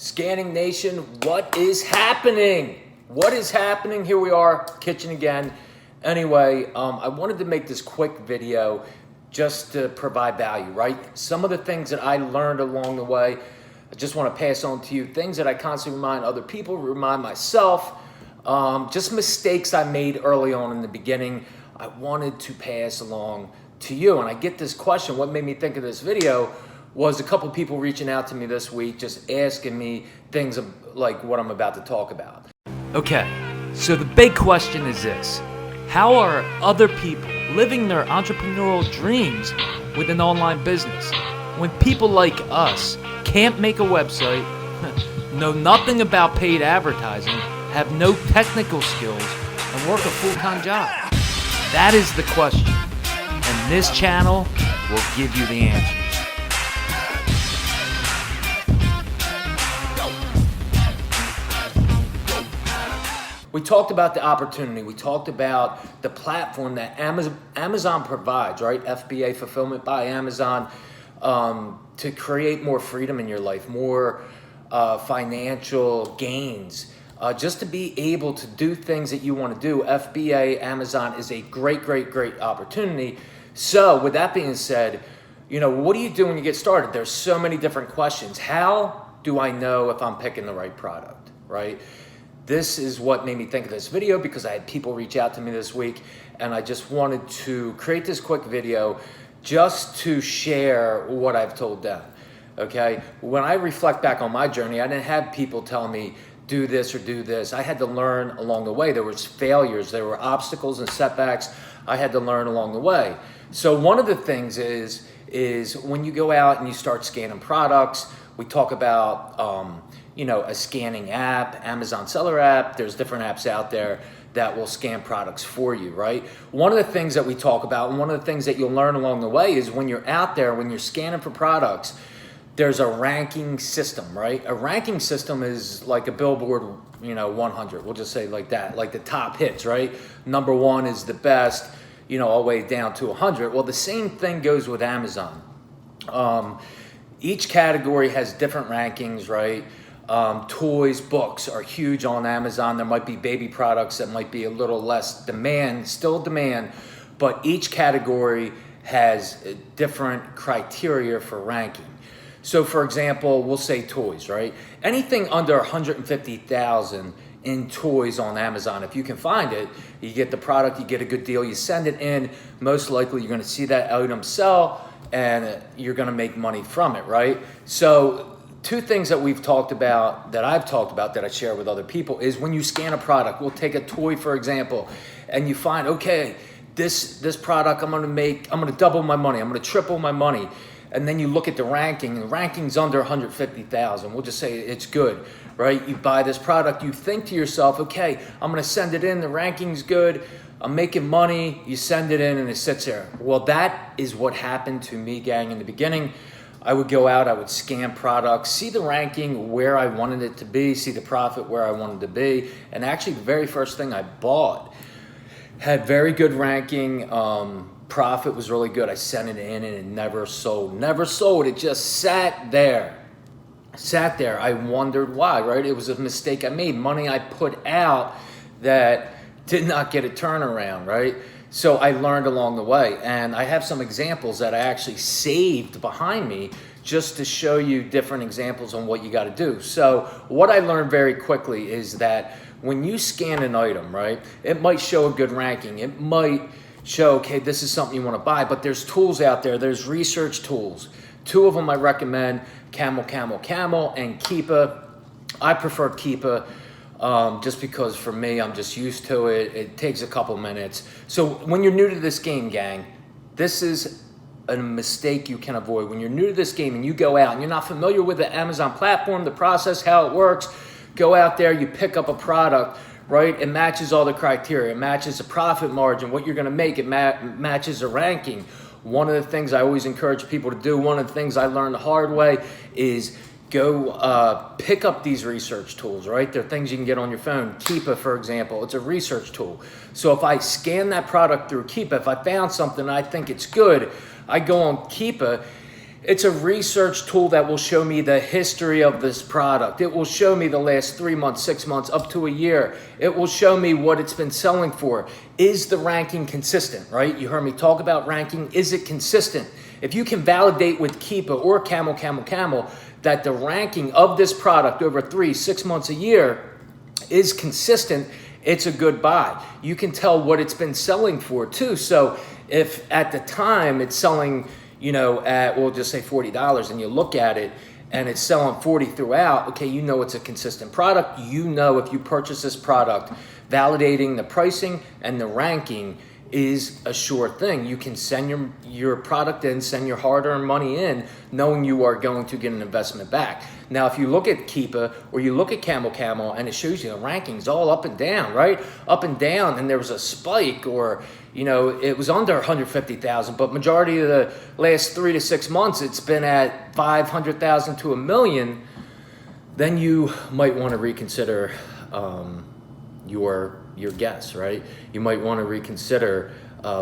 Scanning Nation, what is happening? What is happening? Here we are, kitchen again. Anyway, I wanted to make this quick video just to provide value, right? Some of the things that I learned along the way, I just want to pass on to you. Things that I constantly remind other people, remind myself, just mistakes I made early on in the beginning, I wanted to pass along to you. And I get this question, what made me think of this video was a couple people reaching out to me this week, just asking me things like what I'm about to talk about. Okay, so the big question is this: how are other people living their entrepreneurial dreams with an online business when people like us can't make a website, know nothing about paid advertising, have no technical skills, and work a full-time job? That is the question, and this channel will give you the answers. We talked about the opportunity. We talked about the platform that Amazon provides, right? FBA, Fulfillment by Amazon, to create more freedom in your life, more financial gains, just to be able to do things that you want to do. FBA, Amazon is a great, great, great opportunity. So with that being said, you know, what do you do when you get started? There's so many different questions. How do I know if I'm picking the right product, right? This is what made me think of this video, because I had people reach out to me this week, and I just wanted to create this quick video just to share what I've told them, okay? When I reflect back on my journey, I didn't have people tell me, do this or do this. I had to learn along the way. There was failures, there were obstacles and setbacks I had to learn along the way. So one of the things is when you go out and you start scanning products, we talk about you know, a scanning app, Amazon seller app. There's different apps out there that will scan products for you, right? One of the things that we talk about, and one of the things that you'll learn along the way, is when you're out there, when you're scanning for products, there's a ranking system, right? A ranking system is like a Billboard, you know, 100. We'll just say like that, like the top hits, right? Number one is the best, you know, all the way down to 100. Well, the same thing goes with Amazon. Each category has different rankings, right? Toys, books are huge on Amazon. There might be baby products that might be a little less demand, still demand, but each category has different criteria for ranking. So for example, we'll say toys, right? Anything under 150,000 in toys on Amazon, if you can find it, you get the product, you get a good deal, you send it in, most likely you're gonna see that item sell and you're gonna make money from it, right? So two things that we've talked about, that I've talked about, that I share with other people, is when you scan a product, we'll take a toy for example, and you find, okay, this product I'm gonna double my money, I'm gonna triple my money. And then you look at the ranking, and the ranking's under 150,000. We'll just say it's good, right? You buy this product, you think to yourself, okay, I'm gonna send it in, the ranking's good, I'm making money, you send it in and it sits there. Well, that is what happened to me, gang, in the beginning. I would go out, I would scan products, see the ranking where I wanted it to be, see the profit where I wanted to be, and actually the very first thing I bought had very good ranking, profit was really good. I sent it in and it never sold. It just sat there. I wondered why, right? It was a mistake I made, money I put out that did not get a turnaround, right? So I learned along the way, and I have some examples that I actually saved behind me just to show you different examples on what you got to do. So what I learned very quickly is that when you scan an item, right, it might show a good ranking. It might show, okay, this is something you want to buy, but there's tools out there. There's research tools. Two of them I recommend, Camel, and Keepa. I prefer Keepa. Just because for me, I'm just used to it. It takes a couple minutes. So when you're new to this game, gang, this is a mistake you can avoid. When you're new to this game and you go out and you're not familiar with the Amazon platform, the process, how it works, go out there, you pick up a product, right? It matches all the criteria. It matches the profit margin, what you're gonna make. It matches the ranking. One of the things I always encourage people to do, one of the things I learned the hard way, is go pick up these research tools, right? They're things you can get on your phone. Keepa, for example, it's a research tool. So if I scan that product through Keepa, if I found something and I think it's good, I go on Keepa It's a research tool that will show me the history of this product. It will show me the last 3 months, 6 months, up to a year. It will show me what it's been selling for. Is the ranking consistent, right? You heard me talk about ranking. Is it consistent? If you can validate with Keepa or Camel that the ranking of this product over 3, 6 months, a year is consistent, it's a good buy. You can tell what it's been selling for too. So if at the time it's selling, at, we'll just say $40, and you look at it and it's selling 40 throughout, okay, you know it's a consistent product. You know if you purchase this product, validating the pricing and the ranking is a sure thing. You can send your product in, send your hard-earned money in, knowing you are going to get an investment back. Now, if you look at Keepa or you look at Camel, and it shows you the rankings all up and down, right? Up and down, and there was a spike, or it was under 150,000, but majority of the last 3 to 6 months, it's been at 500,000 to 1 million. Then you might want to reconsider your guess, right? You might want to reconsider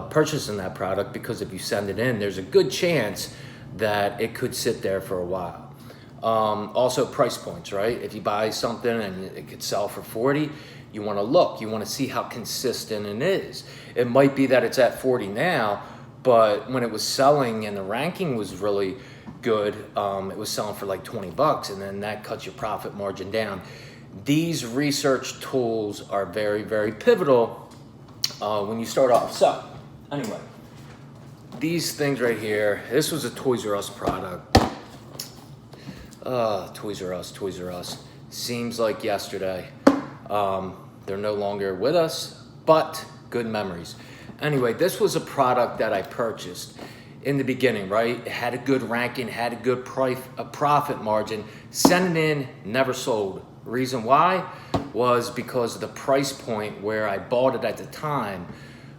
purchasing that product, because if you send it in, there's a good chance that it could sit there for a while. Also price points, right? If you buy something and it could sell for 40, you want to look, you want to see how consistent it is. It might be that it's at 40 now, but when it was selling and the ranking was really good, it was selling for like 20 bucks, and then that cuts your profit margin down. These research tools are very, very pivotal when you start off. So anyway, these things right here, this was a Toys R Us product. Toys R Us. Seems like yesterday. They're no longer with us, but good memories. Anyway, this was a product that I purchased in the beginning, right? It had a good ranking, had a good profit margin. Sent it in, never sold. Reason why was because the price point where I bought it at the time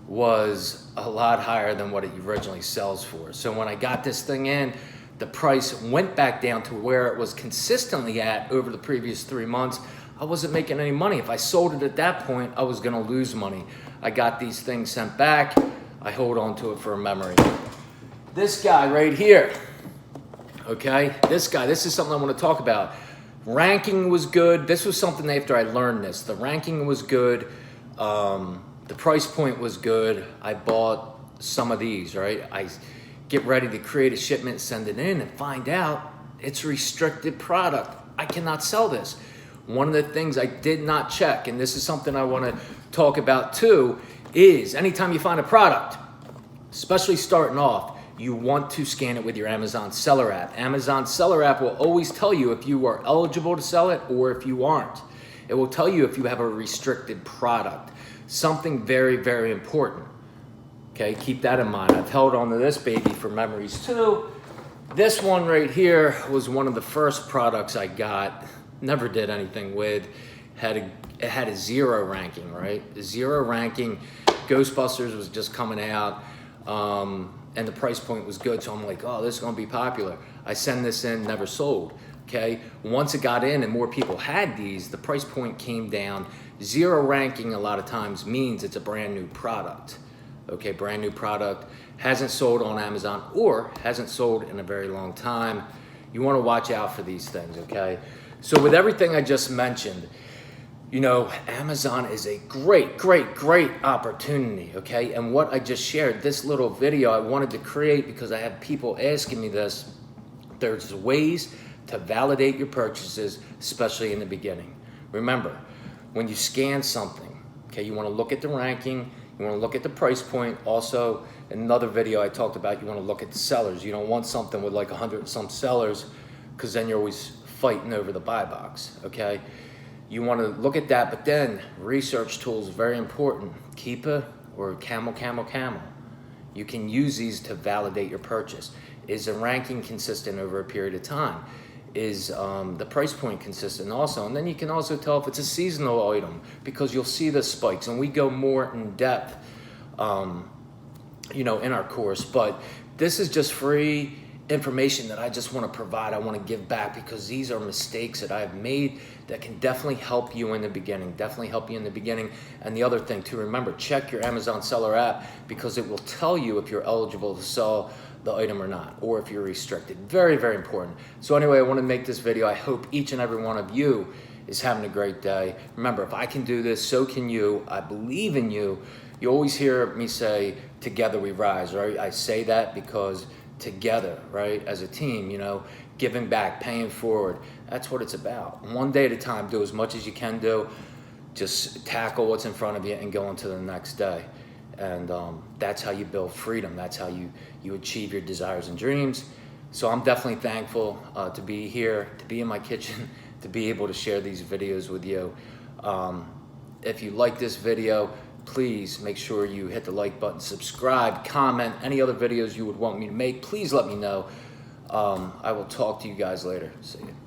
was a lot higher than what it originally sells for. So when I got this thing in, the price went back down to where it was consistently at over the previous 3 months. I wasn't making any money. If I sold it at that point, I was gonna lose money. I got these things sent back. I hold on to it for a memory. This guy right here, okay? This is something I wanna talk about. Ranking was good. This was something after I learned this. The ranking was good. The price point was good. I bought some of these, right? I get ready to create a shipment, send it in, and find out it's a restricted product. I cannot sell this. One of the things I did not check, and this is something I want to talk about too, is anytime you find a product, especially starting off, you want to scan it with your Amazon seller app. Amazon seller app will always tell you if you are eligible to sell it or if you aren't. It will tell you if you have a restricted product. Something very, very important. Okay, keep that in mind. I've held on to this baby for memories too. This one right here was one of the first products I got. Never did anything with. It had a 0 ranking, right? The 0 ranking. Ghostbusters was just coming out, and the price point was good. So I'm like, oh, this is gonna be popular. I send this in, never sold. Okay, once it got in and more people had these, the price point came down. 0 ranking a lot of times means it's a brand new product. Okay, brand new product, hasn't sold on Amazon or hasn't sold in a very long time. You wanna watch out for these things, okay? So with everything I just mentioned, Amazon is a great, great, great opportunity, okay? And what I just shared, this little video I wanted to create because I had people asking me this. There's ways to validate your purchases, especially in the beginning. Remember, when you scan something, okay, you wanna look at the ranking, you wanna look at the price point. Also, in another video I talked about, you wanna look at the sellers. You don't want something with like 100 some sellers, because then you're always fighting over the buy box, okay? You want to look at that, but then research tools, very important. Keepa or Camel. You can use these to validate your purchase. Is the ranking consistent over a period of time? Is the price point consistent also? And then you can also tell if it's a seasonal item, because you'll see the spikes, and we go more in depth, in our course. But this is just free information that I just want to provide. I want to give back, because these are mistakes that I've made that can definitely help you in the beginning. And the other thing to remember, check your Amazon seller app, because it will tell you if you're eligible to sell the item or not, or if you're restricted. Very, very important. So anyway, I want to make this video. I hope each and every one of you is having a great day. Remember, if I can do this, so can you. I believe in you. You always hear me say, together we rise, right? I say that because together, right, as a team, you know, giving back, paying forward, that's what it's about. One day at a time, do as much as you can do. Just tackle what's in front of you and go on to the next day. And that's how you build freedom. That's how you achieve your desires and dreams. So I'm definitely thankful to be here, to be in my kitchen, to be able to share these videos with you. If you like this video, please make sure you hit the like button, subscribe, comment, any other videos you would want me to make, please let me know. I will talk to you guys later. See you.